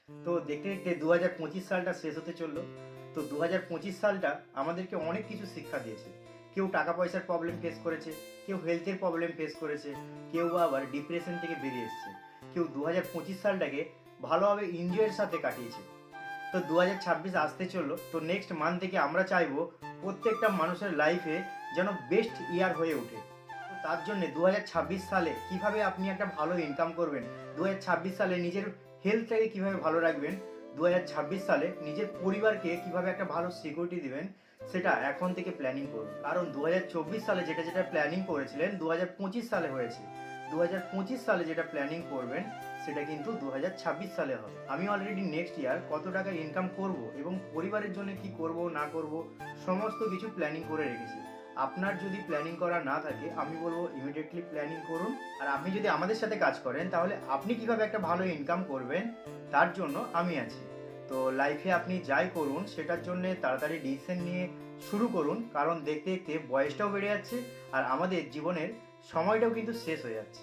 তো দেখতে দেখতে 2025 সালটা শেষ হতে চললো। তো 2025 সালটা আমাদেরকে অনেক কিছু শিক্ষা দিয়েছে। কেউ টাকা পয়সার প্রবলেম ফেস করেছে, কেউ হেলথের প্রবলেম ফেস করেছে, কেউ বা আবার ডিপ্রেশন থেকে বেরিয়ে এসছে, কেউ 2025 সালটাকে ভালোভাবে এনজয়ের সাথে কাটিয়েছে। তো 2026 আসতে চললো। তো নেক্সট মান্থ থেকে আমরা চাইবো প্রত্যেকটা মানুষের লাইফে যেন বেস্ট ইয়ার হয়ে ওঠে। তো তার জন্য 2026 সালে কিভাবে আপনি একটা ভালো ইনকাম করবেন, 2026 সালে নিজের হেলথটাকে কিভাবে ভালো রাখবেন, 2026 সালে নিজের পরিবারকে কিভাবে একটা ভালো সিকিউরিটি দিবেন, সেটা এখন থেকে প্ল্যানিং করুন। কারণ 2024 সালে যেটা যেটা প্ল্যানিং করেছিলেন 2025 সালে হয়েছে। 2025 সালে যেটা প্ল্যানিং করবেন সেটা কিন্তু 2026 সালে হবে। আমি অলরেডি নেক্সট ইয়ার কত টাকা ইনকাম করব এবং পরিবারের জন্য কি করব না করব সমস্ত কিছু প্ল্যানিং করে রেখেছি। আপনার যদি প্ল্যানিং করা না থাকে আমি বলবো ইমিডিয়েটলি প্ল্যানিং করুন। আর আপনি যদি আমাদের সাথে কাজ করেন তাহলে আপনি কিভাবে একটা ভালো ইনকাম করবেন তার জন্য আমি আছি। তো লাইফে আপনি যাই করুন সেটার জন্য তাড়াতাড়ি ডিসিশন নিয়ে শুরু করুন, কারণ দেখতে দেখতে বয়সটাও বেড়ে যাচ্ছে আর আমাদের জীবনের সময়টাও কিন্তু শেষ হয়ে যাচ্ছে।